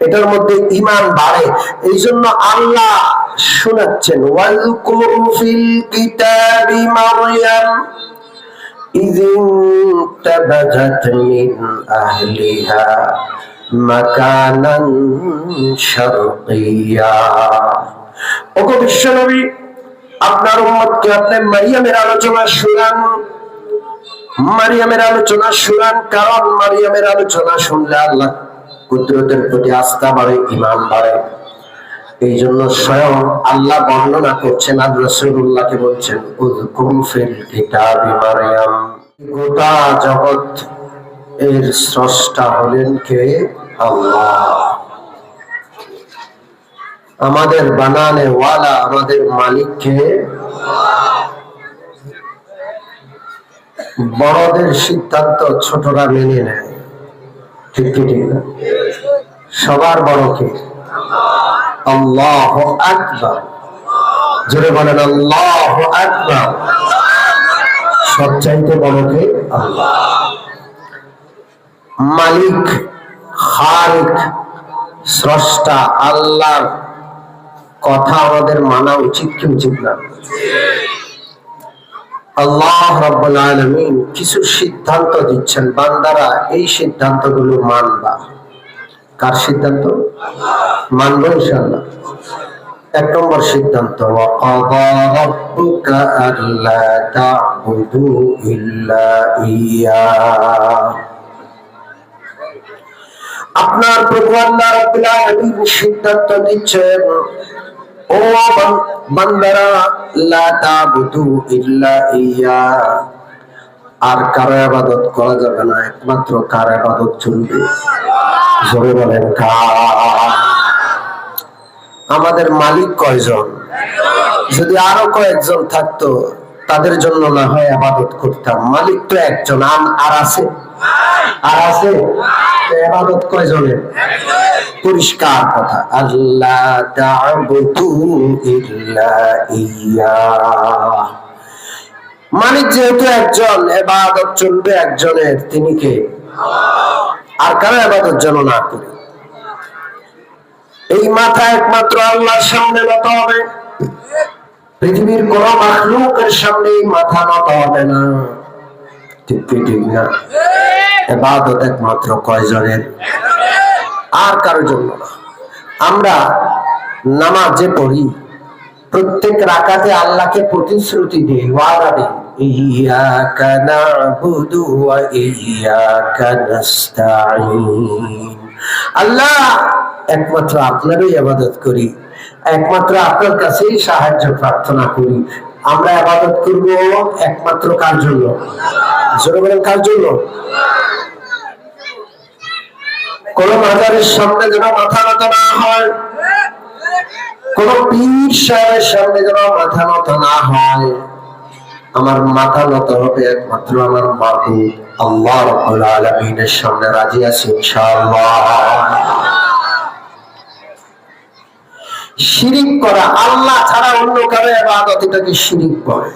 এটার মধ্যে ঈমান বাড়ে। এই জন্য আল্লাহ শোনাচ্ছেন, ওয়াযকুর ফিল কিতাবি মারইয়াম إذ انتبذت من أهلها مكانا شرقيا। ওগো বিশ্বনবী, আপনার উম্মতকে আপনি মারিয়ামের আলোচনা শুনান, মারিয়ামের আলোচনা শুনান। কারণ মারিয়ামের আলোচনা শুনলে আল্লাহ কুদরতের প্রতি আস্থা বাড়ে, ঈমান বাড়ে। এই জন্য স্বয়ং আল্লাহ বর্ণনা করছেন আর রাসূলুল্লাহকে বলছেন, উযকুর ফিল কিতাবি মারইয়াম। গোটা জগৎ এর স্রষ্টা হলেন কে? আল্লাহ। আমাদের বানানে ওয়ালা, আমাদের মালিক কে? বড়দের সিদ্ধান্ত ছোটরা মেনে নেয়, ঠিক কি ঠিক না? সবার বড় কে? আল্লাহু আকবার। জোরে বলেন আল্লাহু আকবার। সবচাইতে বড় কে? আল্লাহ। মালিক, খালিক, স্রষ্টা আল্লাহর কথা আমাদের মানা উচিত কি উচিত না? আল্লাহ রাব্বুল আলামিন কিছু সিদ্ধান্ত দিচ্ছেন, বান্দারা এই সিদ্ধান্তগুলো মানবা। কার সিদ্ধান্ত? মানব ইনশাআল্লাহ। এক নম্বর সিদ্ধান্ত, ওয়াকাযা রাব্বুকা আল্লা তা'বুদু ইল্লা ইয়্যাহু। আপনার প্রভু আল্লাহ রাব্বুল আলামিন সিদ্ধান্ত দিচ্ছেন, ও বান্দারা, লা তা'বুদু ইল্লা ইয়্যাহু, আর কারো ইবাদত করা যাবে না, একমাত্র কার ইবাদত চলবে? জোরে বলেন কার? আমাদের মালিক কয়জন? যদি আরো কয়েকজন থাকতো তাদের জন্য না হয় ইবাদত করতাম। মালিক তো একজন, আর আছে? আর আছে? ইবাদত কয়জনের? পরিষ্কার কথা, আল্লাহ তা'বুদু ইল্লা ইয়্যাহু। মালিক যেহেতু একজন, ইবাদত চলবে একজনের, তিনি কে? আর কারো ইবাদত যেন না করি। এই মাথা একমাত্র আল্লাহর সামনে নত হবে, পৃথিবীর কোন মাখলুকের সামনে মাথা নত হবে না, ঠিক কি ঠিক না? ইবাদত একমাত্র কয়জনের? আর কারোর জন্য না। আমরা নামাজে পড়ি, প্রত্যেক রাকাতে আল্লাহকে প্রতিশ্রুতি দিই, ওয়াদা দিই, ইয়্যাকা না'বুদু ওয়া ইয়্যাকা নাস্তাঈন। আল্লাহ, একমাত্র আপনারই ইবাদত করি, একমাত্র আপনার কাছেই সাহায্য প্রার্থনা করি। আমরা ইবাদত করব একমাত্র কার জন্য? জোরে বলেন কার জন্য? কোন মাজারের সামনে যেন মাথা নত না হয়, কোন পীর সাহেবের সামনে যেন মাথা নত না হয়। আমার মাথা নত হবে একমাত্র আমার মাবুদ আল্লাহ রাব্বুল আলামিনের সামনে। রাজি আছি ইনশাআল্লাহ? শিরিক করা, আল্লাহ ছাড়া অন্য কারো ইবাদত, এটাকে শিরিক বলে।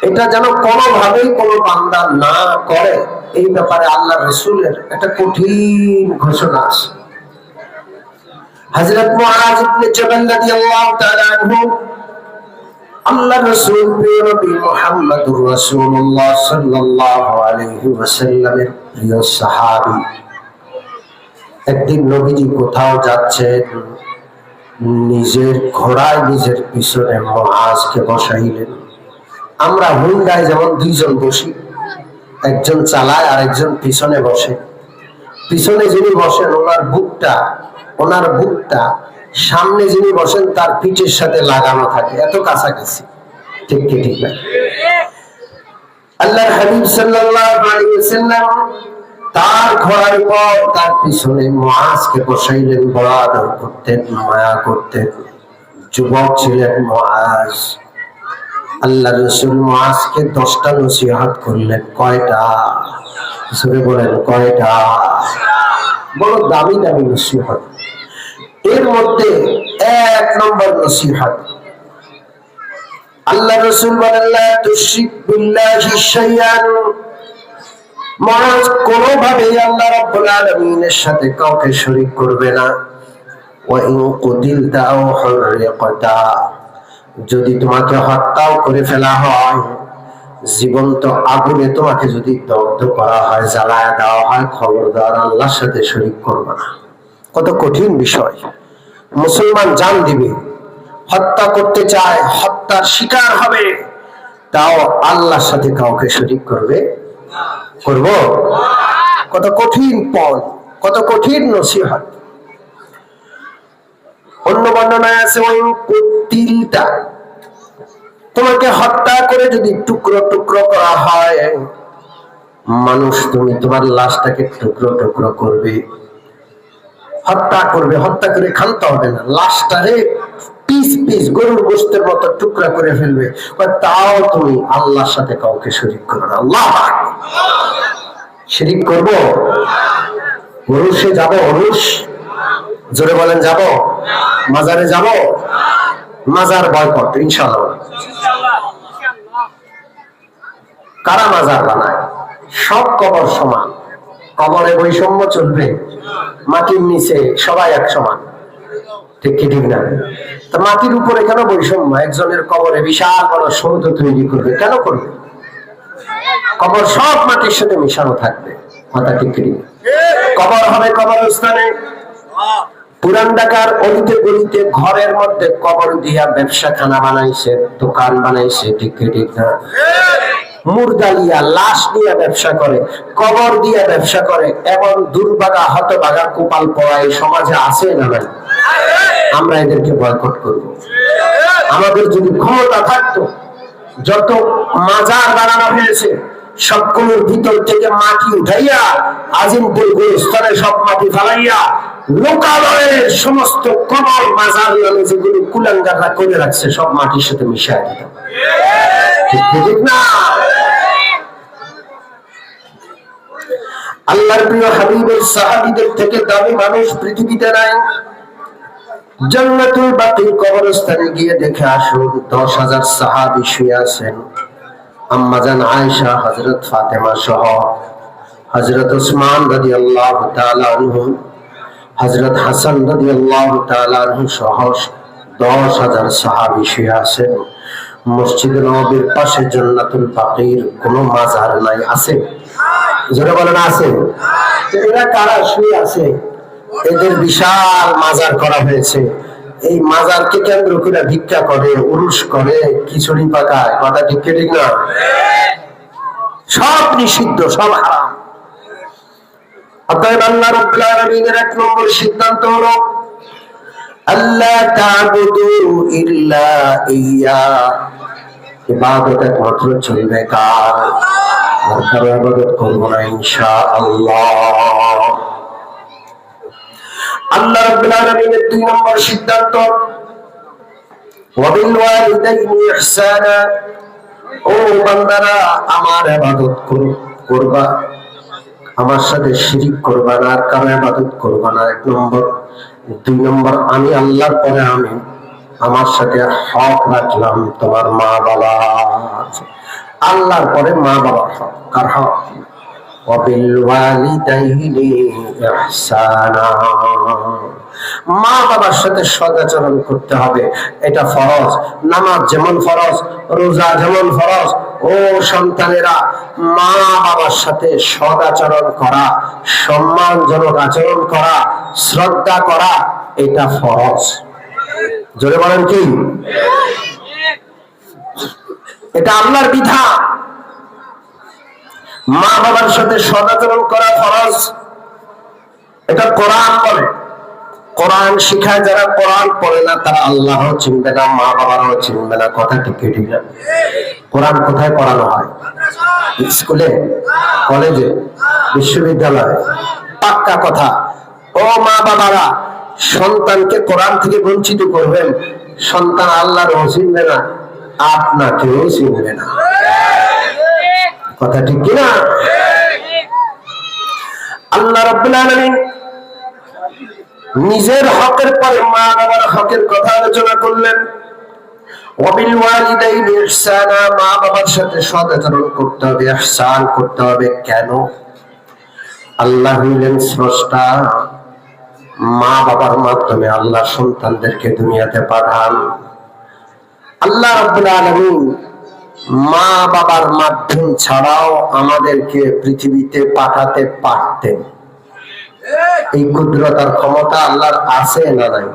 এটা যেন কোনোভাবেই কোনো বান্দা না করে, এই ব্যাপারে আল্লাহ রাসূলের একটা কঠিন ঘোষণা আছে। হযরত মুআয ইবনে জাবাল রাদিয়াল্লাহু তাআলা আনহু, আল্লাহর রাসূল প্রিয় নবী মুহাম্মদুর রাসূলুল্লাহ সাল্লাল্লাহু আলাইহি ওয়াসাল্লামের প্রিয় সাহাবী, একদিন নবীজি কোথাও যাচ্ছেন, নিজের ঘোড়ায় নিজের পিছনে মুআজকে বসাইলেন। আমরা হুন্ডায় যেমন দুইজন বসি, একজন চালায় আর একজন পিছনে বসে। পিছনে যিনি বসেন ওনার বুকটা সামনে যিনি বসেন তার পিঠের সাথে লাগানো থাকে, এত কাছাকাছি, ঠিক কি ঠিক না? আল্লাহর হাবিব সাল্লাল্লাহু আলাইহি ওয়াসাল্লাম তার ঘোড়ার উপর তার পিছনে মুআজকে বসাইলেন, বড় আদর করতেন, মায়া করতেন। যুবক ছিলেন মুআজ। আল্লাহ রাসূল মুআজকে 10টা নসিহত করলেন। কয়টা? জোরে বলেন কয়টা? বড় দামি দামি নসিহত। এর মধ্যে 1 নম্বর নসিহত, আল্লাহ রাসূল বলেন, লা তুশরিক বিল্লাহি শাইআন মহারাজ কোনোভাবেই আল্লাহ রাব্বুল আলামিনের সাথে কাউকে শরীক করবে না। ওয়া ইন কুতিলতা আও হুররিকতা, যদি তোমাকে হত্যাও করে ফেলা হয়, জীবন্ত আগুনে তোমাকে যদি দগ্ধ করা হয়, জ্বালায় দেওয়া হয়, খবরদার আল্লাহর সাথে শরীক করবে না। কত কঠিন বিষয়। মুসলমান জান দিবে, হত্যা করতে চায়, হত্যার শিকার হবে, তাও আল্লাহর সাথে কাউকে শরীক করবে করব? কত কঠিন পণ, কত কঠিন নসিহত। অন্য বর্ণনায় আছে ওই কুতিলতা, তোমাকে হত্যা করে যদি টুকরো টুকরো করা হয়, মানুষ তুমি তোমার লাশটাকে টুকরো টুকরো করবে, হত্যা করবে, হত্যা করে খানতে হবে না, লাশটারে পিস পিস গরুর গোশতের মতো টুকরা করে ফেলবে, তাও তুমি আল্লাহর সাথে কাউকে শরীক করো না। আল্লাহ শরীক করব? ওরুসে যাব? ওরুস জোরে বলেন যাব? মাজারে যাব? মাজার বয়কট ইনশাআল্লাহ। কারা মাজার বানায়? সব কবর সমান, কবরে বৈষম্য চলবে? মাটির নিচে সবাই এক সমান, ঠিক কি ঠিক না? তা মাটির উপরে কেন বৈষম্য? একজনের কবরে বিশাল বড় সৌধ তৈরি করবে, কেন করবে? কবর সব মাটির সাথে মিশানো থাকবে, কথা ঠিক কি? কবর হবে কবরস্থানে। পুরান ঢাকার অলিতে গলিতে ঘরের মধ্যে কবর দিয়া ব্যবসাখানা বানাইছে, দোকান বানাইছে, ঠিক কি ঠিক না? মুর্দা লিয়া, লাশ দিয়া ব্যবসা করে, কবর দিয়া ব্যবসা করে, এবং দুর্ভাগা হতভাগা কোপাল পড়া এই সমাজে আছে না নাই? আমরা এদেরকে বয়কট করব। আমাদের যদি ক্ষমতা থাকতো, যত মাজার বানানো হয়েছে সবগুলোর ভিতর থেকে মাটি উঠাইয়া আজিমপুর গুরুস্থানে সব মাটি ফালাইয়া লোকালয়ের সমস্ত কবর মাজার নামে যেগুলো কুলাঙ্গাররা করে রাখছে সব মাটির সাথে মিশিয়ে দিতাম, ঠিক না? আল্লাহর প্রিয় হাবিবের সাহাবীদের থেকে দামি মানুষ পৃথিবীতে নাই। জান্নাতুল বাকির কবরস্থানে গিয়ে দেখে আসুন 10,000 সাহাবী শুয়ে আছেন। আম্মা জান আয়েশা, হযরত ফাতেমা সহ, হযরত ওসমান রাদিয়াল্লাহু তাআলা আনহু, হযরত হাসান রাদিয়াল্লাহু তাআলা আনহু সহ 10,000 সাহাবী শুয়ে আছেন। মসজিদে নববীর পাশে জান্নাতুল বাকির কোনো মাজার নাই, আছে? যারা বলেন আছে। এরা কারা শুয়ে আছে? এদের বিশাল মাজার করা হয়েছে। এই মাজারকে কেন্দ্র করে ভিক্ষা করে, উরুস করে, খিচুড়ি পাকায়, কথা ঠিক ঠিক না? সব নিষিদ্ধ, সব হারাম। অতএব আল্লাহ রাব্বুল আলামিনের 1 নম্বর সিদ্ধান্ত হলো আল্লাহ তা'বুদু ইল্লা ইয়া, ইবাদত একমাত্র চলবে কার? আর কারো ইবাদত করব না ইনশাআল্লাহ। আল্লাহ রাব্বুল আলামিনের 2 নম্বর সিদ্ধান্ত ওয়াবিল ওয়ালিদাইনি ইহসানা, ও বান্দারা আমার ইবাদত করবা, আমার সাথে শিরিক করবা না, আর কারো ইবাদত করবা না, 1 নম্বর। 2 নম্বর, আমি আল্লাহর পরে আমি আমার সাথে হক রাখলাম তোমার মা বাবা। আল্লাহর পরে মা বাবার হক, কার হক? ওয়াবিল ওয়ালিদাইনি ইহসানা, মা বাবার সাথে সদাচরণ করতে হবে, এটা ফরজ। নামাজ যেমন ফরজ, রোজা যেমন ফরজ, ও সন্তানেরা মা বাবার সাথে সদাচরণ করা, সম্মানজনক আচরণ করা, শ্রদ্ধা করা, এটা ফরজ। জোরে বলেন কি? এটা আল্লাহর বিধান। মা বাবার সাথে সদাচরণ করা ফরজ, এটা কোরআন বলে। কোরআন শিখায় যারা কোরআন পড়ে না তারা আল্লাহ চিনবে না, মা বাবারও চিনবে না, কথা ঠিক ঠিক না? কোরআন কোথায় পড়ানো হয়? স্কুলে, কলেজে, বিশ্ববিদ্যালয়ে। পাক্কা কথা। ও মা বাবারা, সন্তানকে কোরআন থেকে বঞ্চিত করবেন, সন্তান আল্লাহরও চিনবে না, আপনাকেও চিনবে না, কথা ঠিক কিনা? আল্লাহ রাব্বুল আলামিন নিজের হকের পরে মা বাবার হকের কথা আলোচনা করলেন। ওয়াবিল ওয়ালিদাইনি ইহসানা, মা বাবার সাথে সদাচরণ করতে হবে, ইহসান করতে হবে। কেন? আল্লাহ হইলেন স্রষ্টা। মা বাবার মাধ্যমে আল্লাহ সন্তানদেরকে দুনিয়াতে পাঠান। আল্লাহ রাব্বুল আলামিন মা বাবার মাধ্যম ছাড়াও আমাদেরকে পৃথিবীতে পাঠাতে পারতেন। এই কুদরতার ক্ষমতা আল্লাহর আছে না নাই?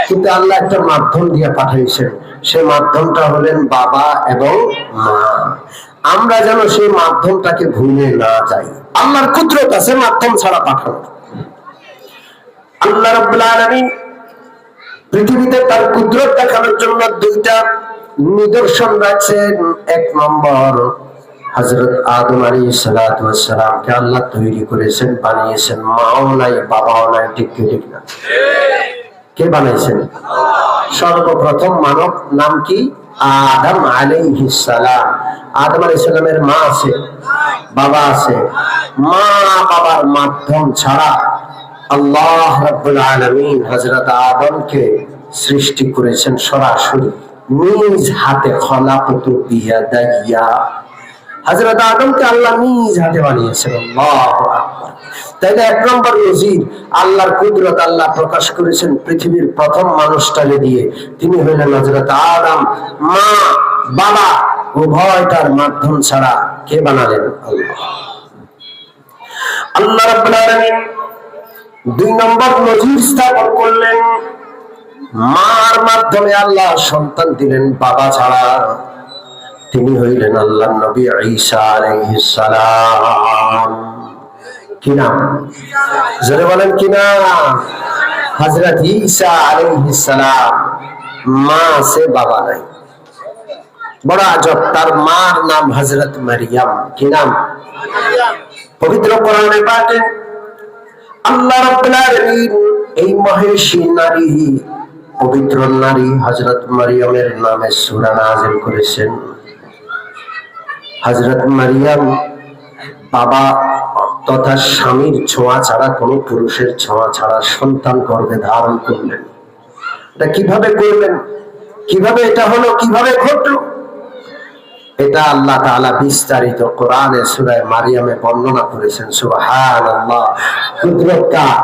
কিন্তু আল্লাহ একটা মাধ্যম দিয়ে পাঠাইছেন। সে মাধ্যমটা হলেন বাবা এবং মা। আমরা যেন সেই মাধ্যমটাকে ভুলে না যাই। আল্লাহর কুদরত আছে মাধ্যম ছাড়া পাঠানো। আল্লাহ রাব্বুল আলামিন পৃথিবীতে তার কুদরত দেখানোর জন্য দুইটা নিদর্শন রাখছেন। এক নম্বর, হযরত আদম আলাইহিস সালাতু ওয়াস সালামকে আল্লাহ তৈরি করেছেন, বানিয়েছেন। মাও নাই, বাবাও নাই, ঠিক কি ঠিক না? কে বানাইছেন? সর্বপ্রথম মানব নাম কি? আদম আলাইহিস সালাম। আদম আলাইহিস সালামের মা আছে, বাবা আছে। মা বাবার মাধ্যম ছাড়া আল্লাহ রাব্বুল আলামিন হযরত আদমকে সৃষ্টি করেছেন সরাসরি নিজ হাতে। খলাকতু বিয়াদাইয়া, হযরত আদমকে আল্লাহ নিজ হাতে বানিয়েছেন। আল্লাহু আকবার। তাইলে এক নম্বর নজির আল্লাহর কুদরত আল্লাহ প্রকাশ করেছেন পৃথিবীর প্রথম মানুষটাকে দিয়ে। তিনি হলেন হযরত আদম। মা বাবা উভয়টার মাধ্যম ছাড়া কে বানালেন? আল্লাহ। আল্লাহ রাব্বুল আলামিন দুই নম্বর নজির স্থাপন করলেন। মার মাধ্যমে আল্লাহ সন্তান দিলেন বাবা ছাড়া। তিনি হইলেন আল্লাহর নবী ঈসা আলাইহিস সালাম। কি নাম? জোরে বলেন কি নাম? হযরত ঈসা আলাইহিস সালাম। মা আছে, বাবা নাই। বড় আজব, তার মার নাম হযরত মারিয়াম। কি নাম? পবিত্র কোরআনে পাকে আল্লাহ রাব্বুল আলামিন এই মহেশী নারী, পবিত্র নারী হযরত মারিয়ামের নামে সূরা নাযিল করেছেন। হযরত মারিয়াম বাবা তথা স্বামীর ছোঁয়া ছাড়া, কোন পুরুষের ছোঁয়া ছাড়া সন্তান গর্ভে ধারণ করলেন। এটা কিভাবে করলেন? কিভাবে এটা হলো? কিভাবে ঘটলো? এটা আল্লাহ তাআলা বিস্তারিত কোরআনে সূরা মারিয়ামে বর্ণনা করেছেন। সুবহানাল্লাহ। কুদরত কার?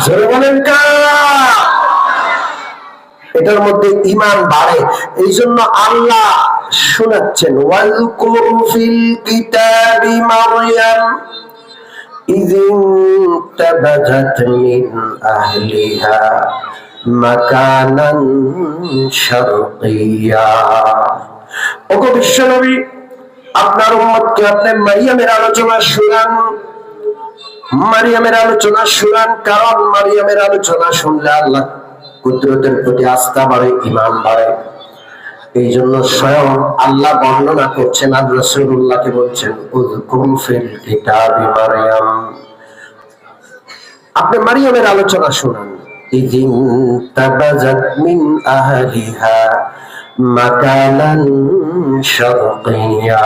জোরে বলেন কার? এটার মধ্যে ঈমান বাড়ে। এই জন্য আল্লাহ শোনাচ্ছেন, ওয়াজকুর ফিল কিতাবি মারইয়াম ইযিন তাবাযাত মিন আহলিহা মাকানান শারকিয়্যা। ওগো বিশ্বনবী, আপনার উম্মতকে আপনি মারিয়ামের আলোচনা শুনান। মারিয়ামের আলোচনা শুনান, কারণ মারিয়ামের আলোচনা শুনলে আল্লাহ কুদরতের প্রতি আস্থা বাড়ে, ঈমান বাড়ে। এই জন্য স্বয়ং আল্লাহ বর্ণনা করছেন আর রাসূলুল্লাহকে বলছেন, উযকুর ফিল কিতাবি মারইয়াম। আপনি মারিয়ামের আলোচনা শুনান। ইযিন তাবাযাত মিন আহলিহা মাকানান শারকিয়্যা।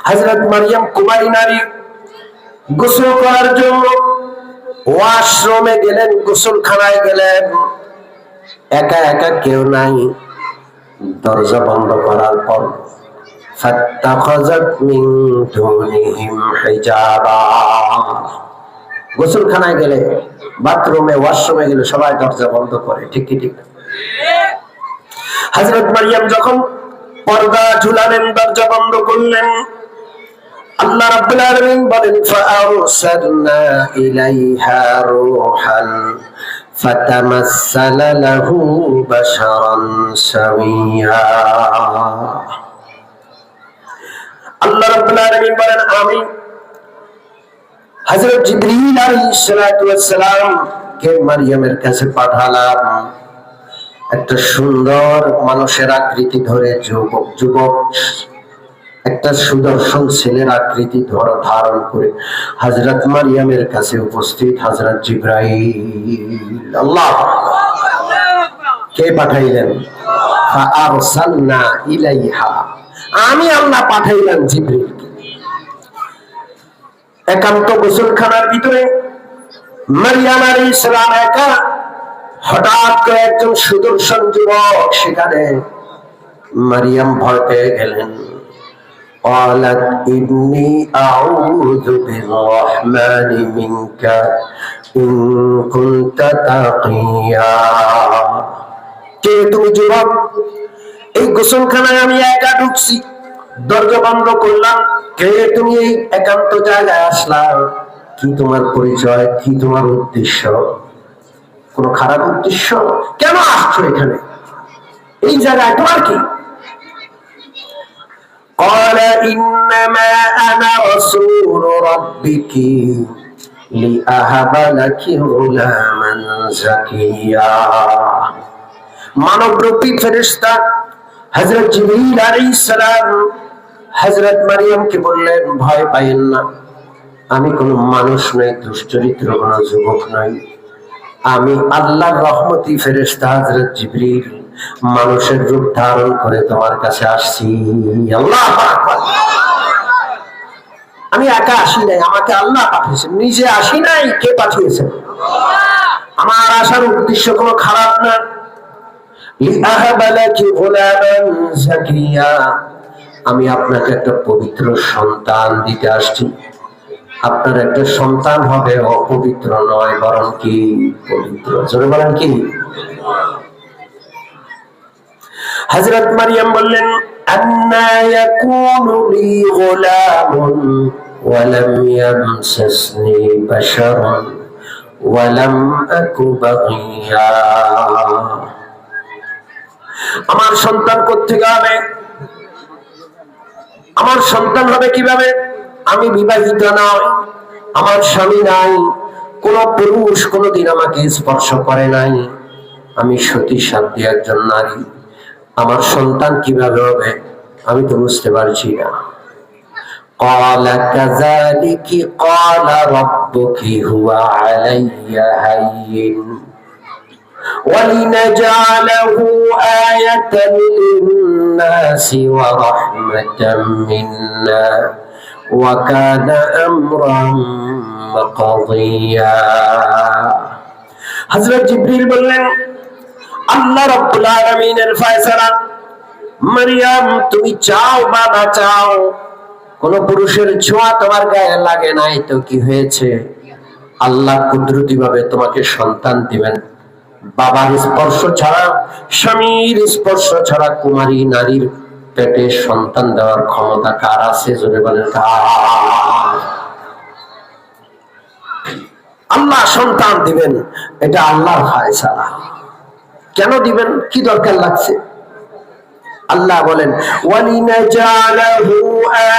হযরত মারিয়াম কুমারী নারী গোসল করার জন্য ওয়াশরুমে গেলেন, গোসলখানায় গেলেন। একা একা কেউ নাই। দরজা বন্ধ করার পর ফাত্তাখাযাত মিন দুনিহিম হিজাবা। গোসলখানায় গেলে, বাথরুমে, ওয়াশরুমে গেলে সবাই দরজা বন্ধ করে, ঠিক কি ঠিক? হযরত মারিয়াম যখন পর্দা ঝুলালেন, দরজা বন্ধ করলেন, আল্লাহ রাব্বুল আলামিন বলেন, ফাআরসালনা ইলাইহা রূহান ফাতামাসসালা লাহু বাশারান সাওয়্যা। আল্লাহ রাব্বুল আলামিন বলেন, আমি হযরত জিবরীল আলাইহিস সালাতু ওয়াস সালাম কে মারিয়ামের কাছে পাঠালাম। একটা সুন্দর মানুষের আকৃতি ধরে, যুবক একটা সুদর্শন ছেলের আকৃতি ধারণ করে হযরত মারিয়ামের কাছে উপস্থিত হযরত জিবরাইল। আল্লাহ কে পাঠাইলেন? ফাআরসালনা ইলাইহা, আমি আল্লাহ পাঠাইলাম জিবরিলকে। একান্ত গোসলখানার ভিতরে মারিয়াম আলাইহিস সালাম একা। হঠাৎ করে একজন সুদর্শন যুবক সেখানে। মারিয়াম ভয় পেয়ে গেলেন। قالت إني أعوذ بالرحمن منك إن كنت تقيا কে তুমি যুবক এই গোসলখানায় আমি একা ঢুকছি দরজা বন্ধ করলাম কে তুমি এই একান্ত জায়গায় আসলা কি তোমার পরিচয় কি তোমার উদ্দেশ্য কোন খারাপ উদ্দেশ্য কেন আসছো এখানে এই জায়গায় তোমার কি قال إنما أنا رسول ربك لأهب لك غلاما زكيا মানবরূপী ফেরেশতা হযরত জিবরীল আলাইহিস সালাম হযরত মারিয়ামকে বললেন ভয় পাইয়েন না আমি কোনো মানুষ নই দুশ্চরিত্র কোনো যুবক নই আমি আল্লাহর রহমতি ফেরেশতা হযরত জিবরীল মানুষের রূপ ধারণ করে তোমার কাছে আসছি আল্লাহু আকবার আমি একা আসি নাই আমাকে আল্লাহ পাঠিয়েছেন নিজে আসি নাই কে পাঠিয়েছেন আমার আসার উদ্দেশ্য কোনো খারাপ না লিআহাবা লাকি গুলামান যাকিয়া আমি আপনাকে একটা পবিত্র সন্তান দিতে আসছি আপনার একটা সন্তান হবে অপবিত্র নয় বরং কি পবিত্র জোরে বলেন কি হযরত মারিয়াম বললেন আন্না ইয়াকুনু লি গুলামুন ওয়া লাম ইয়ামসাসনি বাশারুন ওয়া লাম আকু বাগিয়া আমার সন্তান কোত্থেকে হবে আমার সন্তান হবে কিভাবে আমি বিবাহিত নই আমার স্বামী নাই কোন পুরুষ কোনদিন আমাকে স্পর্শ করে নাই আমি সতী সাধ্যী একজন নারী আমার সন্তান কিভাবে হবে আমি তো বুঝতে পারছি না قال كذلك قال ربك هو علي هين ولنجعله آية للناس ورحمة منا وكان أمرا مقضيا حضرت জিবরিল বললেন আল্লাহ রাব্বুল আলামিনের ফয়সালা মারিয়াম তুমি চাও বা না চাও কোন পুরুষের ছোঁয়া তোমার গায়ে লাগে নাই তো কি হয়েছে আল্লাহ কুদরতি ভাবে তোমাকে সন্তান দিবেন বাবার স্পর্শ ছাড়া স্বামীর স্পর্শ ছাড়া কুমারী নারীর পেটে সন্তান দেওয়ার ক্ষমতা কার আছে জোরে বলেন কার আল্লাহ সন্তান দিবেন এটা আল্লাহর ফয়সালা কেন দিবেন কি দরকার লাগছে আল্লাহ বলেন ওয়ালিনাজালাহু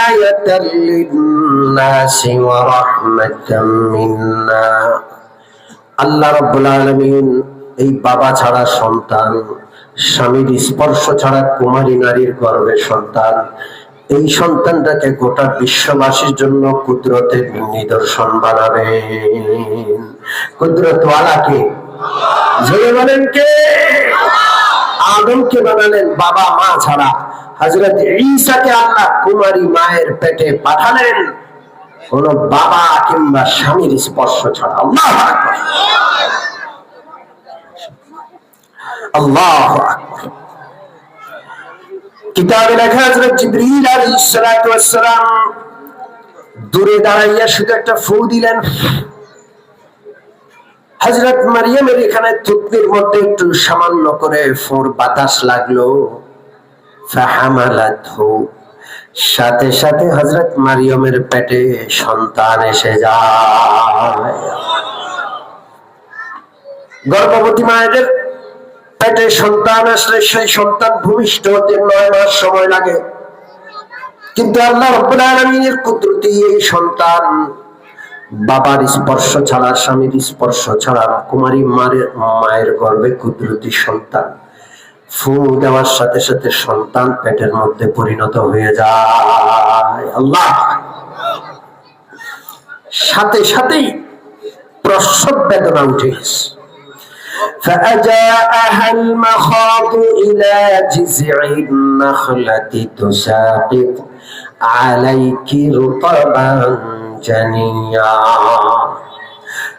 আয়াতাল লিন্নাসি ওয়া রাহমাতাম মিন্না আল্লাহ রাব্বুল আলামিন এই বাবা ছাড়া সন্তান স্বামীর স্পর্শ ছাড়া কুমারী নারীর গর্ভে সন্তান এই সন্তানটাকে গোটা বিশ্ববাসীর জন্য কুদরতের নিদর্শন বানাবেন কুদরতওয়ালাকে জোরে বলেন কে আদমকে বানালেন বাবা মা ছাড়া হযরত ঈসাকে আল্লাহ কুমারী মায়ের পেটে পাঠালেন কোন বাবা কিংবা স্বামীর স্পর্শ ছাড়া আল্লাহু আকবার আল্লাহু আকবার কিতাবে লেখা হযরত জিবরীল আলাইহিস সালাতু ওয়াস সালাম দূরে দাঁড়াইয়া শুধু একটা ফু দিলেন হযরত মারিয়ামের এখানে থুতনির মধ্যে একটু সামান্য করে ফোর বাতাস লাগলো ফাহামালাতহু সাথে সাথে হযরত মারিয়ামের পেটে সন্তান এসে যায় গর্ভবতী মায়েদের পেটে সন্তান আসলে সেই সন্তান ভূমিষ্ঠ হতে 9 মাস সময় লাগে কিন্তু আল্লাহ রাব্বুল আলামিনের কুদরতে এই সন্তান বাবার স্পর্শ ছাড়া স্বামীর স্পর্শ ছাড়া কুমারী মায়ের গর্ভে কুদরতি সন্তান ফু দেওয়ার সাথে সাথে সন্তান পেটের মধ্যে পরিণত হয়ে যায় আল্লাহ সাথে সাথেই প্রসব বেদনা উঠে গেছে فأجاءها المخاض إلى جذع النخلة تساقط عليك رطبا جنيا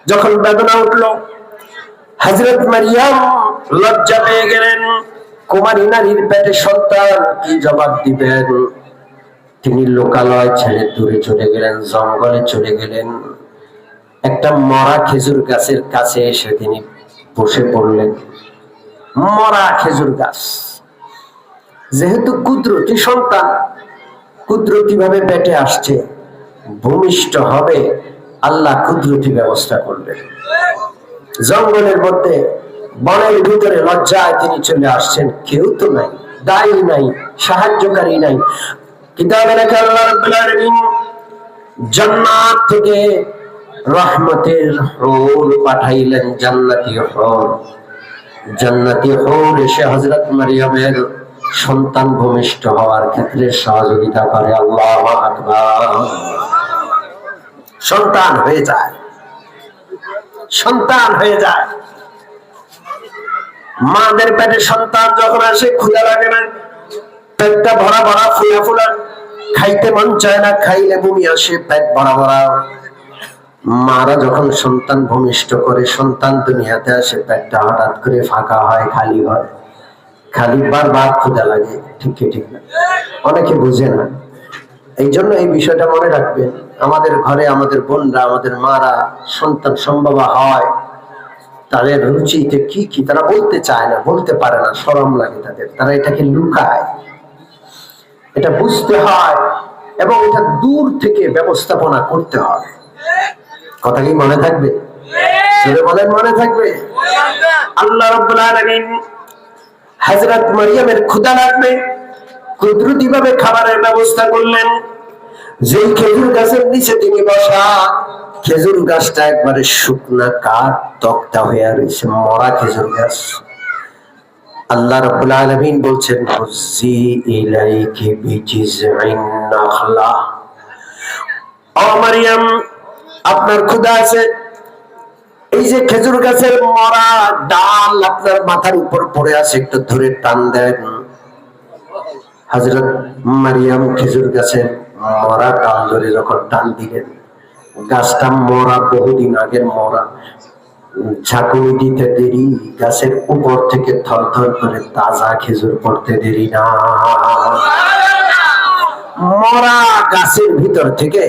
যখন বেদনা উঠলো হযরত মারিয়াম লজ্জা পেয়ে গেলেন কুমারী নারীর পেটে সন্তান কি জবাব দিবেন তিনি লোকালয় ছেড়ে দূরে চলে গেলেন, জঙ্গলে চলে গেলেন। একটা মরা খেজুর গাছের কাছে এসে তিনি বসে পড়লেন। মরা খেজুর গাছ, যেহেতু কুদরতি সন্তান কুদরতি ভাবে পেটে আসছে, ভূমিষ্ঠ হবে, আল্লাহ কুদরতি ব্যবস্থা করলেন। জঙ্গলের মধ্যে বনের ভিতরে লজ্জায় তিনি চলে আসছেন, কেউ তো নাই, দায়ী নাই, সাহায্যকারী নাই। কিতাবে লেখা আল্লাহ রাব্বুল আলামিন জান্নাত থেকে রহমতের হুর পাঠাইলেন, জান্নাতি হুর। জান্নাতি হুর এসে হযরত মারিয়ামের সন্তান ভূমিষ্ঠ হওয়ার ক্ষেত্রে সহযোগিতা করে। আল্লাহু আকবার। সন্তান হয়ে যায়, সন্তান হয়ে যায়। মাদের পেটে সন্তান যখন আসে ক্ষুধা লাগে না, পেটটা ভরা ভরা ফুলা ফুলা, খাইতে মন চায় না, খাইলে বমি আসে, পেট ভরা ভরা। মারা যখন সন্তান ভূমিষ্ঠ করে, সন্তান দুনিয়াতে আসে, পেটটা হঠাৎ করে ফাঁকা হয়, খালি হয়, খালি বারবার ক্ষুধা লাগে। ঠিক ঠিক না? অনেকে বুঝে না। এই জন্য এই বিষয়টা মনে রাখবেন। আমাদের ঘরে আমাদের বোনরা, আমাদের মারা সন্তান সম্ভবা হয়, তাদের রুচিতে কি কি তারা বলতে চায় না, বলতে পারে না, শরম লাগে তাদের, তারা এটাকে লুকায়। এটা বুঝতে হয় এবং এটা দূর থেকে ব্যবস্থাপনা করতে হয়। কথা কি মনে থাকবে? বলেন মনে থাকবে? আল্লাহ রাব্বুল আলামিন হযরত মারিয়ামের ক্ষুধা লাগবে, কুদরতি ভাবে খাবারের ব্যবস্থা করলেন। যেই খেজুর গাছের নিচে তিনি বসা, খেজুর গাছটা একবারে শুকনা কাঠ, তক্তা হয়ে রয়েছে, মরা খেজুর গাছ। আল্লাহ রাব্বুল আলামিন বলছেন, হুজ্জি ইলাইকি বিজিযইন নাখলা। ও মারিয়াম, আপনার ক্ষুধা আছে, এই যে খেজুর গাছের মরা ডাল আপনার মাথার উপর পড়ে আছে, একটু ধরে টান দেন। হযরত মারিয়াম খেজুর গাছের মরা ডাল ধরে যখন টান দিলেন, গাছটা মরা, বহুদিন আগের মরা। ঝাঁকুনি দিতে দেরি, গাছের উপর থেকে থরথর করে তাজা খেজুর পড়তে দেরি না। মরা গাছের ভিতর থেকে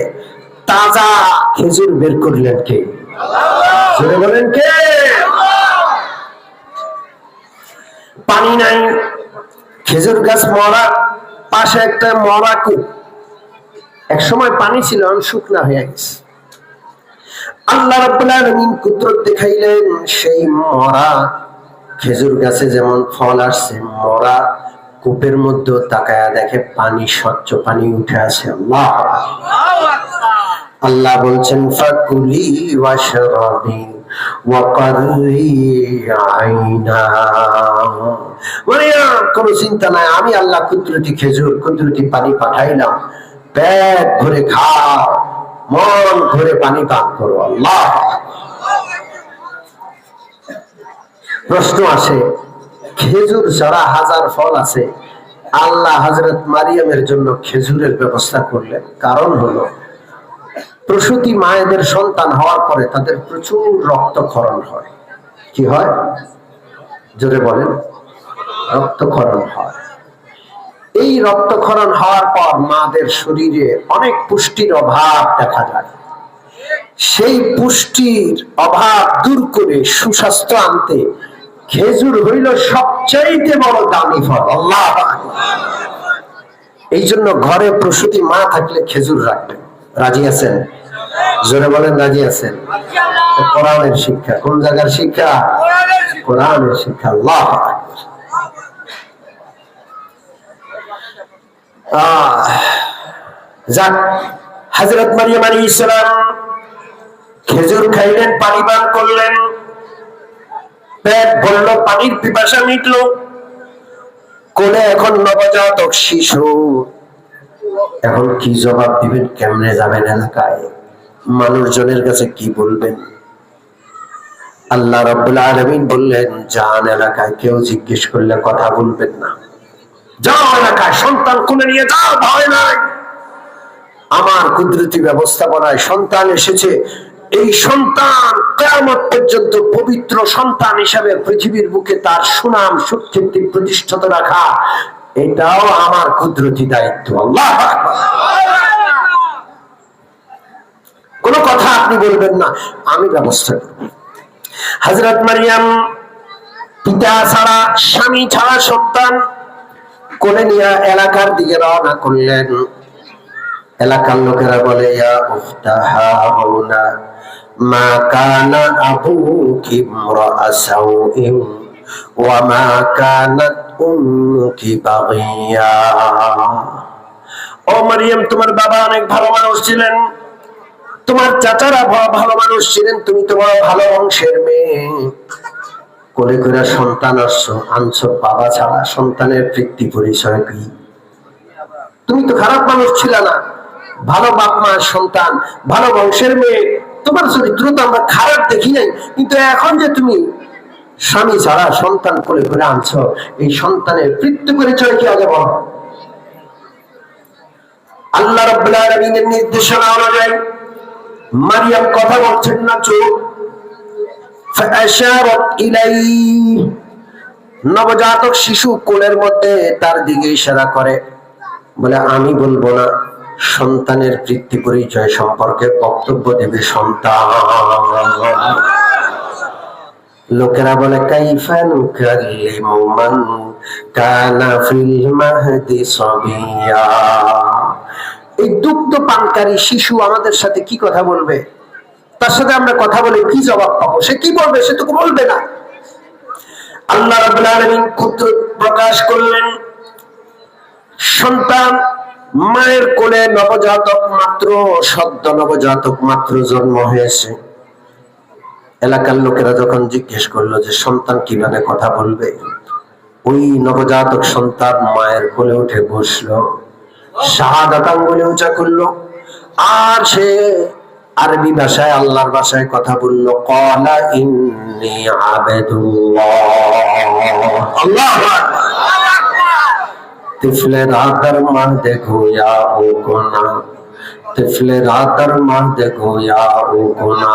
তাজা খেজুর বের করলেন কে? জোরে বলেন কে? পানি নাই, খেজুর গাছ মরা, পাশে একটা মরা কূপ। এক সময় পানি ছিল, শুকনা হয়ে গেছে। আল্লাহ রাব্বুল আলামিন কুদরত দেখাইলেন, সেই মরা খেজুর গাছে যেমন ফল আসছে, মরা কূপের মধ্যে তাকায়া দেখে পানি, স্বচ্ছ পানি উঠে আসে। আল্লাহ আল্লাহ বলছেন, ফাকুলি ওয়াশরাবি ওয়াকাররি আইনা। মারিয়াম, কোনো চিন্তা নাই, আমি আল্লাহ কুদরতি খেজুর, কুদরতি পানি পাঠাইলাম, পেট ভরে খাও, মন ভরে পানি পান করো। আল্লাহ। প্রশ্ন আসে, খেজুর ছাড়া হাজার ফল আছে, আল্লাহ হযরত মারিয়ামের জন্য খেজুরের ব্যবস্থা করলেন। কারণ হলো, প্রসূতি মায়েদের সন্তান হওয়ার পরে তাদের প্রচুর রক্তক্ষরণ হয়। কি হয়? জোরে বলেন। রক্তক্ষরণ হয়। এই রক্তক্ষরণ হওয়ার পর মাদের শরীরে অনেক পুষ্টির অভাব দেখা যায়। সেই পুষ্টির অভাব দূর করে সুস্বাস্থ্য আনতে খেজুর হইল সবচাইতে বড় দামি ফল। আল্লাহ। এই জন্য ঘরে প্রসূতি মা থাকলে খেজুর রাখবেন। রাজি আছেন? জোরে বলেন, রাজি আছেন? কোরআনের শিক্ষা। কোন জায়গার শিক্ষা? কোরআনের শিক্ষা। আল্লাহ। যাক, হযরত মারিয়াম আলাইহিস সালাম খেজুর খাইলেন, পানি পান করলেন, পেট ভরল, পানির পিপাসা মিটলো। কোলে এখন নবজাতক শিশু, এখন কি জবাব দিবেন? কেমনে যাবেন এলাকায়? মানুষজনের কাছে কি বলবেন? আল্লাহ রাব্বুল আলামিন বললেন, যান এলাকায়, কেউ জিজ্ঞেস করলে কথা বলবেন না, যাও এলাকায়, সন্তান কোলে নিয়ে যাও, ভয় নাই। আমার কুদরতি ব্যবস্থাপনায় সন্তান এসেছে। এই সন্তান কিয়ামত পর্যন্ত পবিত্র সন্তান হিসাবে পৃথিবীর বুকে তার সুনাম সুখ্যাতি প্রতিষ্ঠিত রাখা এটাও আমার কুদরতি দায়িত্ব। আল্লাহু আকবার। কোনো কথা আপনি বলবেন না, আমি ব্যবস্থা করব। হযরত মারিয়াম পিতা ছাড়া, স্বামী ছাড়া সন্তান কোলে নিয়ে এলাকার দিকে রওনা করলেন। এলাকার লোকেরা বলে, ইয়া উখতা হারুনা মা কানা আবুকি ইমরাআ সাউইন ওয়া মা কানাত উম্মুকি বাগিয়া। ও মারিয়াম, তোমার বাবা অনেক ভালো মানুষ ছিলেন, তোমার চাচারা ভালো মানুষ ছিলেন, তুমি তোমার ভালো বংশের মেয়ে, কোলে করে সন্তান আনছো বাবা ছাড়া, সন্তানের পিতৃ পরিচয় কি? তুমি তো খারাপ মানুষ ছিল না, ভালো বাপ মার সন্তান, ভালো বংশের মেয়ে, তোমার চরিত্র তো আমরা খারাপ দেখি নাই, কিন্তু এখন যে তুমি স্বামী ছাড়া সন্তান কোলে করে আনছো, এই সন্তানের পিতৃ পরিচয় কি আগে বলো। আল্লাহ রাব্বুল আলামিনের নির্দেশনা অনুযায়ী মারিয়াম কথা বলছেন না, চুপ। ফাআশারাত ইলাইহি, নবজাতক শিশু কোলের মধ্যে তার দিকে ইশারা করে, বলে আমি বলবো না, সন্তানের পিতৃ পরিচয় সম্পর্কে বক্তব্য দেবে সন্তান। লোকেরা বলে, কাইফা নুকাল্লিমু মান কানা ফিল মাহদি সাবিয়া, এই দুগ্ধ পানকারী শিশু আমাদের সাথে কি কথা বলবে? তার সাথে আমরা কথা বলে কি জবাব পাবো? সে কি বলবে? সে তো বলবে না। আল্লাহ রাব্বুল আলামিন কুদরত প্রকাশ করলেন। সন্তান মায়ের কোলে নবজাতক মাত্র, সদ্য নবজাতক মাত্র জন্ম হয়েছে। এলাকার লোকেরা যখন জিজ্ঞেস করলো যে সন্তান কিভাবে কথা বলবে, ওই নবজাতক সন্তান মায়ের কোলে উঠে বসলো, শাহাদাত আঙ্গুলে উঁচা করলো, আর সে আরবি ভাষায়, আল্লাহর ভাষায় কথা বললো, ক্বালা ইন্নী আবদুল্লাহ। আল্লাহু আকবার। তিফলে রাতার মাহ দেখো ইয়া ও কোনা, তিফলে রাতার মাহ দেখো ইয়া ও কোনা।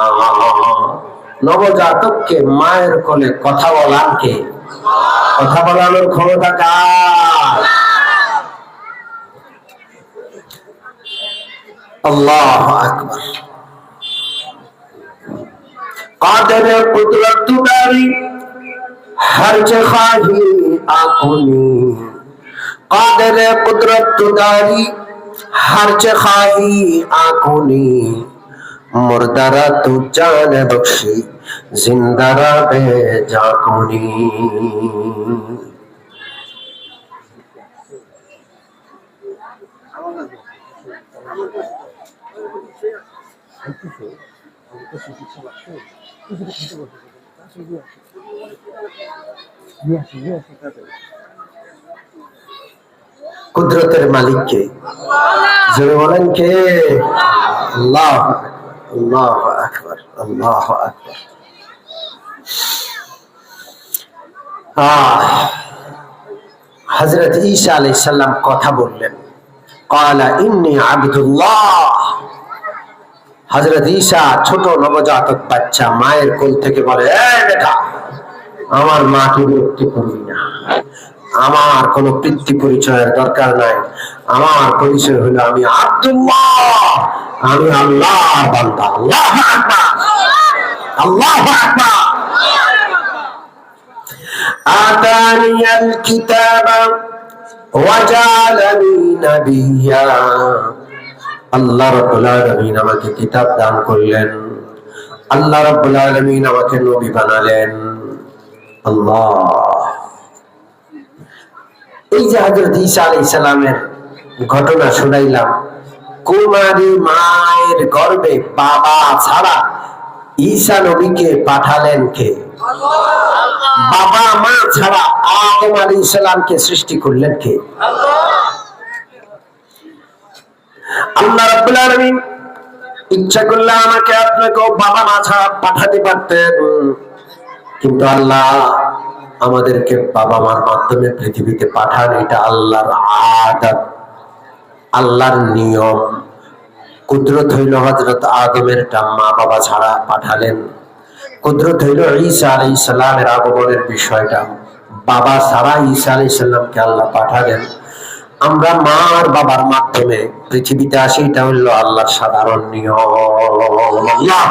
নবজাতককে মায়ের কোলে কথা বলান কে? কথা বলানোর ক্ষমতা কার? আল্লাহু আকবার। কাদের কুদরত দারি হর জখাহি আকুনি, কাদের কুদরত দারি হর জখাহি আকুনি, মুর্দারা তু জান বখশি জিন্দারা বে জাকুনি। কুদরতের মালিক কে? জোরে বলেন কে? আল্লাহ, আল্লাহু আকবার, আল্লাহু আকবার। হযরত ঈসা আলাইহিস সালাম কথা বললেন, ক্বালা ইন্নী আবদুল্লাহ। হযরত ঈসা ছোট নবজাতক বাচ্চা মায়ের কোল থেকে বলে, এই বেটা, আমার মাকে বিরক্ত করবি না, আমার কোন পিতৃ পরিচয়ের দরকার নাই, আমার পরিচয় হলো আমি আব্দুল্লাহ, আমি আল্লাহর বান্দা। আল্লাহু আকবার, আল্লাহু আকবার। আতানিয়াল কিতাবা ওয়া জাআলানি নাবিয়্যা, আল্লাহ রাব্বুল আলামিন আমাকে কিতাব দান করলেন, আল্লাহ রাব্বুল আলামিন আমাকে নবী বানালেন। আল্লাহ। এই যে হযরত ঈসা আলাইহিস সালামের ঘটনা শুনাইলাম, কুমারী মায়ের গর্ভে বাবা ছাড়া ঈসা নবীকে পাঠালেন কে? বাবা মা ছাড়া আদম আলাইহিস সালামকে সৃষ্টি করলেন কে? আল্লাহ রাব্বুল আলামিন ইচ্ছা করলে আমাকে আপনাকেও বাবা মা ছাড়া পাঠাতে পারতেন, কিন্তু আল্লাহ আমাদেরকে বাবা মার মাধ্যমে পৃথিবীতে পাঠান। এটা আল্লাহর আদত, আল্লাহর নিয়ম। কুদরত হইল হযরত আদমের মা বাবা ছাড়া পাঠালেন, কুদরত হইল ঈসা আলাইহিস সালামের আগমনের বিষয়টা বাবা ছাড়া ঈসা আলাইহিস সালামকে আল্লাহ পাঠালেন। আমরা মা আর বাবার মাধ্যমে পৃথিবীতে আসি, এটা হলো আল্লাহর সাধারণ নিয়ম।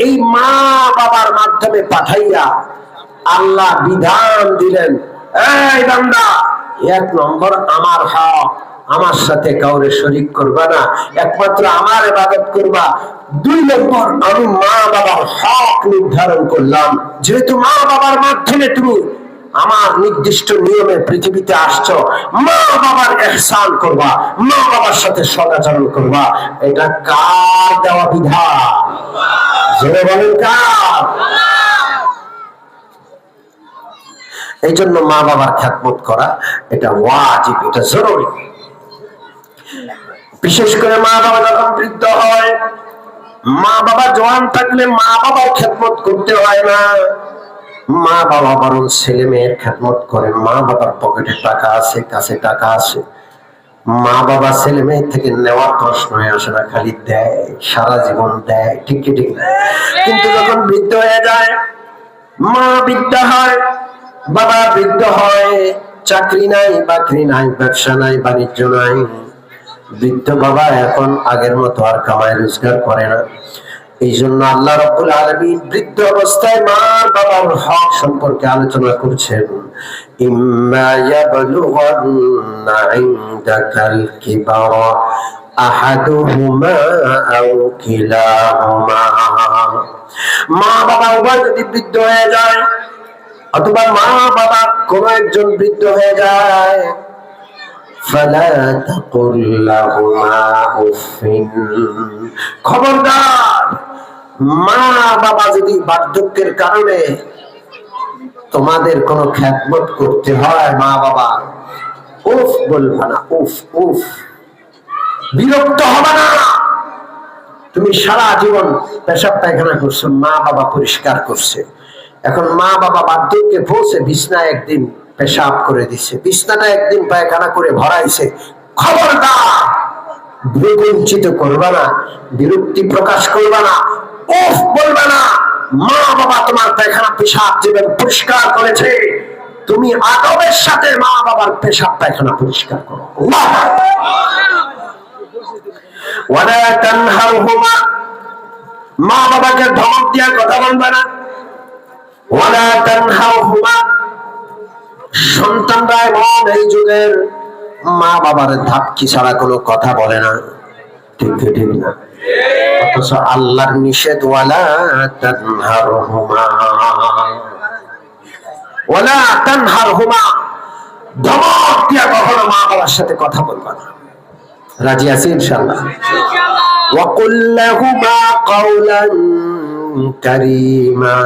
এই মা বাবার মাধ্যমে পাঠাইয়া আল্লাহ বিধান দিলেন, এই বান্দা, 1 নম্বর আমার হক, আমার সাথে কাউরে শরীক করবা না, একমাত্র আমার ইবাদত করবা। 2 নম্বর, আমি মা বাবার হক নির্ধারণ করলাম, যেহেতু মা বাবার মাধ্যমে তুমি আমার নির্দিষ্ট নিয়মে পৃথিবীতে আসছো, মা বাবার ইহসান করবা, মা বাবার সাথে সদাচরণ করবা। এটা কার দেওয়া বিধান? জোরে বলেন কার? এই জন্য মা বাবার খেদমত করা এটা ওয়াজিব, এটা জরুরি। বিশেষ করে মা বাবা যখন বৃদ্ধ হয়, মা বাবা জওয়ান থাকলে মা বাবার খেদমত করতে হয় না। মা বাবা বরং ছেলে মেয়ের খেদমত করে। মা বাবার পকেটে টাকা আছে, কাছে টাকা আছে, মা বাবা ছেলে মেয়ের থেকে নেওয়ার প্রশ্ন আসে না, খালি দেয়, সারা জীবন দেয়, ঠিক ঠিক। কিন্তু যখন বৃদ্ধ হয়ে যায়, মা বৃদ্ধ হয়, বাবা বৃদ্ধ হয়, চাকরি নাই, বাকরি নাই, ব্যবসা নাই, বাণিজ্য নাই, বৃদ্ধ বাবা এখন আগের মতো আর কামাই রোজগার করে না। এই জন্য আল্লাহ রাব্বুল আলামিন বৃদ্ধ অবস্থায় মা বাবার হক সম্পর্কে আলোচনা করছেন। ইম্মা ইয়াবলুগান্না ইনদাকাল কিবারা আহাদুহুমা আও কিলাহুমা, মা বাবা উভয় যদি বৃদ্ধ হয়ে যায় অথবা মা বাবা কোন একজন বৃদ্ধ হয়ে যায়, ফালা তাকুল লাহুমা উফিন, খবরদার, মা বাবা যদি বার্ধক্যের কারণে তোমাদের কোনো খেদমত করতে হয়, মা বাবা উফ বলবা না, উফ উফ, বিরক্ত হবে না। তুমি সারা জীবন পেশাব পায়খানা করছো, মা বাবা পরিষ্কার করছে, এখন মা বাবা বার্ধক্যে পৌঁছে বিছনায় একদিন পেশাব করে দিছে, বিছনাটা একদিন পায়খানা করে ভরাইছে, খবরদার, বিরঞ্চিত করবা না, বিরক্তি প্রকাশ করবা না, উফ বলবা না। মা বাবা তোমার পায়খানা পেশাব যেভাবে পরিষ্কার করেছে, তুমি আদবের সাথে মা বাবার পেশাব পায়খানা পরিষ্কার করো। ওয়ালা তানহারহুমা, মা বাবাকে ধমক দিয়া কথা বলবা না। ওয়ালা তানহারহুমা, সন্তানরা এমন এই যুগের মা বাবার ধাপকি ছাড়া কোনো কথা বলে না, ঠিক ঠিক না? অথচ আল্লাহর নিষেধ, ওয়ালা তানহারহুমা, ওয়ালা তানহারহুমা, ধমক দিয়া কখনো মা বাবার সাথে কথা বলবা না। রাজি আছি ইনশাআল্লাহ? ওয়া কুল লাহুমা কাওলান কারীমা,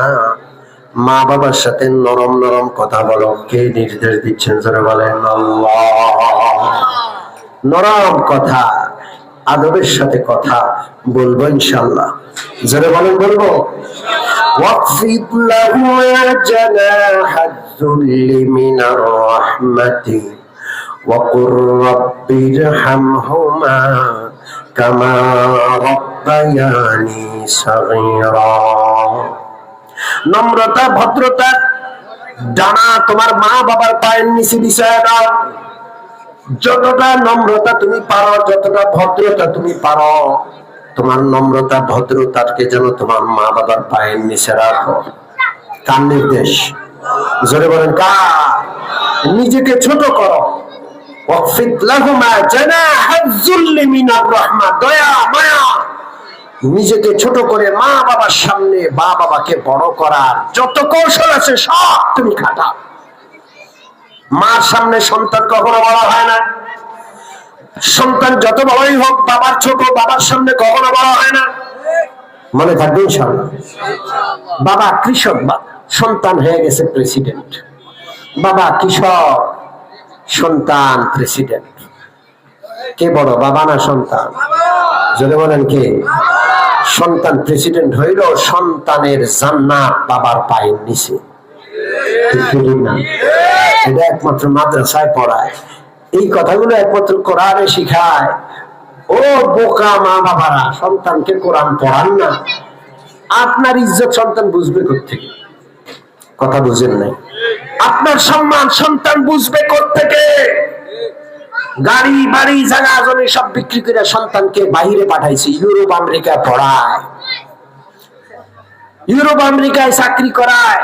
মা বাবার সাথে নরম নরম কথা বলো। কে নির্দেশ দিচ্ছেন জোরে বলেন? আল্লাহ। নরম কথা, আদবের সাথে কথা বলবো ইনশাআল্লাহ। জোরে বলেন বলবো? ওয়াকফিদ লাহুমা জানাহাজ যুল্লি মিনার রাহমাতি ওয়া কুর রাব্বিরহামহুমা কামা রাব্বায়ানি সাগীরা, নম্রতা ভদ্রতা ডানা তোমার মা বাবার পায়ের নিচে বিছায়া দাও। যতটা নম্রতা তুমি পারো, যতটা ভদ্রতা তুমি পারো, তোমার নম্রতা ভদ্রতাকে যেন তোমার মা বাবার পায়ের নিচে রাখো। কার নির্দেশ? জোরে বলেন কার? নিজেকে ছোট করো। ওয়াকফিদ লাহুমা জানাহাজ যুল্লি মিনার রাহমা, দয়া মায়া, নিজেকে ছোট করে মা বাবার সামনে মা বাবাকে বড় করার যত কৌশল আছে সব তুমি খাটাও। মার সামনে সন্তান কখনো বড় হয় না, সন্তান যত বড়ই হোক বাবার ছোট, বাবার সামনে কখনো বড় হয় না। মনে থাকবে ইনশাআল্লাহ? বাবা কৃষক, সন্তান হয়ে গেছে প্রেসিডেন্ট, বাবা কৃষক, সন্তান প্রেসিডেন্ট, কে বড়, বাবা না সন্তান? যদি বলেন কে? সন্তান প্রেসিডেন্ট হইল, সন্তানের জান্নাত বাবার পায়ের নিচে। এটা একমাত্র মাদ্রাসায় পড়ায়, এই কথাগুলো একমাত্র কোরআনে শিখায়। ও বোকা মা বাবারা, সন্তানকে কোরআন পড়ান না, আপনার ইজ্জত সন্তান বুঝবে কোত্থেকে? কথা বুঝেন নাই? আপনার সম্মান সন্তান বুঝবে কোত্থেকে? গাড়ি বাড়ি জায়গা জমি সব বিক্রি করে সন্তানকে বাইরে পাঠাইছে, ইউরোপ আমেরিকায় পড়ায়, ইউরোপ আমেরিকায় চাকরি করায়।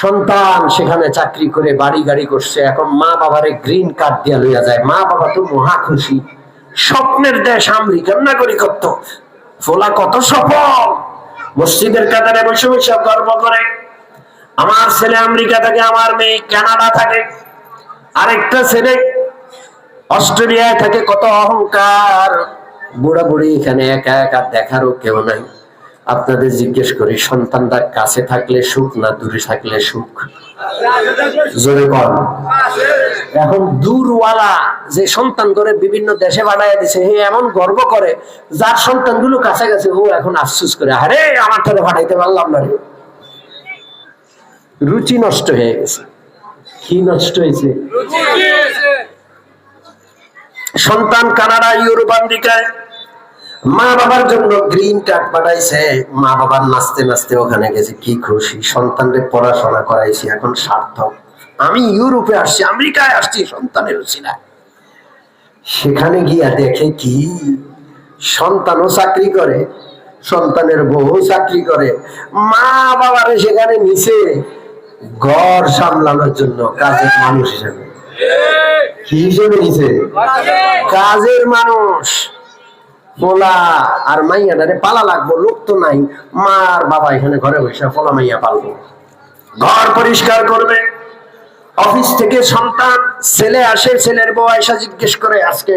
সন্তান সেখানে চাকরি করে বাড়ি গাড়ি করছে, এখন মা বাবারে গ্রিন কার্ড দিয়া লইয়া যায়। মা বাবা তো মহা খুশি, স্বপ্নের দেশ আমেরিকার নাগরিকত্ব। ফোলা কত সফল, মসজিদের কাতারে বসে বসে গর্ব করে, আমার ছেলে আমেরিকা থাকে, আমার মেয়ে কানাডা থাকে, আরেকটা ছেলে অস্ট্রেলিয়ায় থাকে। কত অহংকার। বুড়া বুড়ি এখানে একা একা, দেখারও কেউ নাই। আপনাদের জিজ্ঞেস করি, সন্তানরা কাছে থাকলে সুখ না দূরে থাকলে সুখ? জোরে বল। এখন দূরওয়ালা যে সন্তান করে বিভিন্ন দেশে পাঠাইয়া দিছে, হে এমন গর্ব করে, যার সন্তানগুলো কাছাকাছি ও এখন আফসোস করে, আরে আমার তাহলে পাঠাইতে পারলাম না রে। রুচি নষ্ট হয়ে গেছে। কি নষ্ট হয়েছে? সন্তান কানাডা, ইউরোপ আমেরিকায় মা বাবার জন্য গ্রিন কার্ড পাঠাইছে, মা বাবার নাচতে নাচতে ওখানে গেছে, কি খুশি, সন্তানদের পড়াশোনা করাইছি, এখন সার্থক। আমি ইউরোপে আসছি, আমেরিকায় আসছি সন্তানের উছিলায়। সেখানে গিয়া দেখে কি, সন্তানও চাকরি করে, সন্তানের বউ চাকরি করে, মা বাবারে সেখানে নিচে ঘর সামলানোর জন্য কাজের মানুষ হিসেবে। কি হিসেবে নিচে? কাজের মানুষ। পোলা আর মাইয়াটারে পালা লাগবো, লোক তো নাই, মার বাবা এখানে ঘরে বসে পোলা মাইয়া পালবো, ঘর পরিষ্কার করবে। অফিস থেকে সন্তান ছেলে আসে, ছেলের বউ এসে জিজ্ঞেস করে, আজকে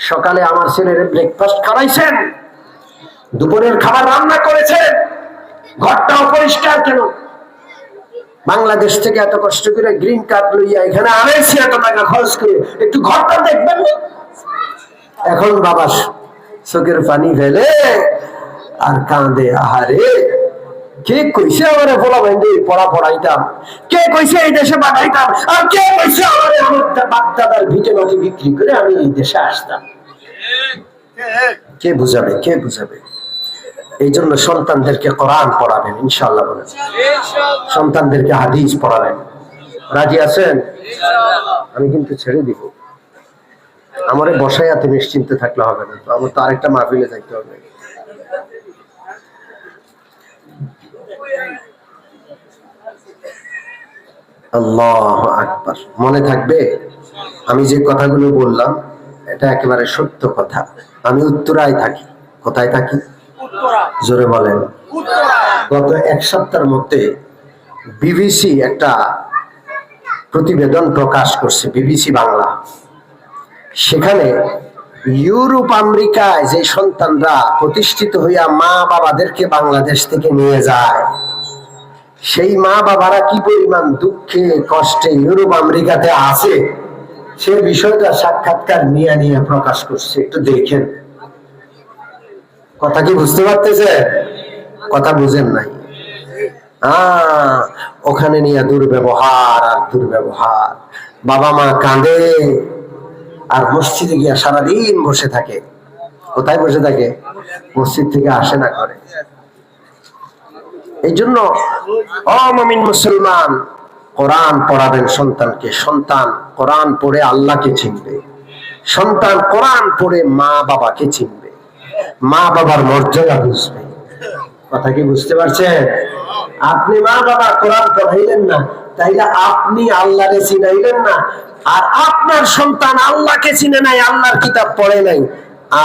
সকালে আমার ছেলের ব্রেকফাস্ট খাওয়াইছেন, দুপুরের খাবার রান্না করেছেন, ঘরটাও পরিষ্কার কেন? বাংলাদেশ থেকে এত কষ্ট করে গ্রিন কার্ড লইয়া এখানে আনাইছি, এত টাকা খরচ করে, একটু ঘরটা দেখবেন না? এখন বাবা চোখের পানি ফেলে আর কাঁদে, আহারে কে কইছে আমারে পোলা বাইন্দে পড়া পড়াইতাম, কে কইছে এই দেশে পাঠাইতাম, আর কে কইছে আমারে আমার বাপ-দাদার ভিটে মাটি বিক্রি করে আমি এই দেশে আসতাম? কে বুঝাবে? কে বুঝাবে? এই জন্য সন্তানদেরকে কোরআন পড়াবেন ইনশাআল্লাহ, বলেন সন্তানদেরকে হাদিস পড়াবেন। রাজি আছেন? আমি কিন্তু ছেড়ে দিব, আমারে বসায় এত নিশ্চিন্তে থাকলে হবে না, তো আমার তো আরেকটা মাহফিলে যাইতে হবে। আল্লাহু আকবার। মনে থাকবে আমি যে কথাগুলো বললাম, এটা একেবারে সত্য কথা। আমি উত্তরায় থাকি। কোথায় থাকি? জোরে বলেন। গত এক সপ্তাহের মধ্যে বিবিসি একটা প্রতিবেদন প্রকাশ করছে, বিবিসি বাংলা। সেখানে ইউরোপ আমেরিকায় যে সন্তানরা প্রতিষ্ঠিত হইয়া মা বাবাদেরকে বাংলাদেশ থেকে নিয়ে যায়, সেই মা বাবারা কি পরিমাণ দুঃখে কষ্টে ইউরোপ আমেরিকাতে আছে, সে বিষয়টা সাক্ষাৎকার নিয়ে নিয়ে প্রকাশ করছে। একটু দেখেন। কথা কি বুঝতে পারতেছে? কথা বুঝেন নাই? ওখানে নিয়ে দুর্ব্যবহার আর দুর্ব্যবহার। বাবা মা কাঁদে আর মসজিদে গিয়া সারাদিন বসে থাকে। কোথায় বসে থাকে? মসজিদ থেকে আসে না করে। এই জন্য মুমিন মুসলমান, কোরআন পড়াবেন সন্তানকে। সন্তান কোরআন পড়ে আল্লাহকে চিনবে, সন্তান কোরআন পড়ে মা বাবাকে চিনবে, মা বাবার মর্যাদা বুঝবে। কথা কি বুঝতে পারছেন? আপনি মা বাবা কোরআন পড়াইলেন না, তাইলে আপনি আল্লাহরে চিনাইলেন না। আর আপনার সন্তান আল্লাহকে চিনে নাই, আল্লাহর কিতাব পড়ে নাই,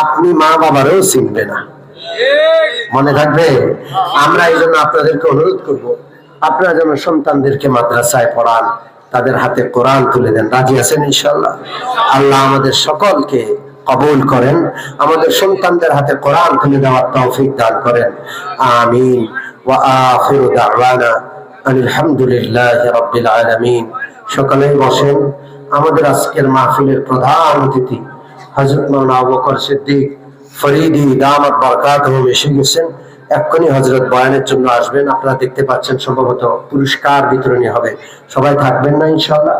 আপনি মা বাবারও চিনবে না। মনে থাকবে? আমরা এই জন্য আপনাদেরকে অনুরোধ করব, আপনারা যেন সন্তানদেরকে মাদ্রাসায় পড়ান, তাদের হাতে কোরআন তুলে দেন। রাজি আছেন ইনশাআল্লাহ? আল্লাহ আমাদের সকলকে কবুল করেন, আমাদের সন্তানদের হাতে কোরআন তুলে দেওয়ার তৌফিক দান করেন। আমিন। ওয়া আখিরু দাওয়ানা আলহামদুলিল্লাহি রাব্বিল আলামিন। সকলেই বসেন। আমাদের আজকের মাহফিলের প্রধান অতিথি হযরত মাওলানা আবু বকর সিদ্দিক ফরিদি দামাত বারাকাতুহু এসে গেছেন। এক্ষুনি হযরত বয়ানের জন্য আসবেন। আপনারা দেখতে পাচ্ছেন সম্ভবত পুরস্কার বিতরণী হবে। সবাই থাকবেন না ইনশাআল্লাহ?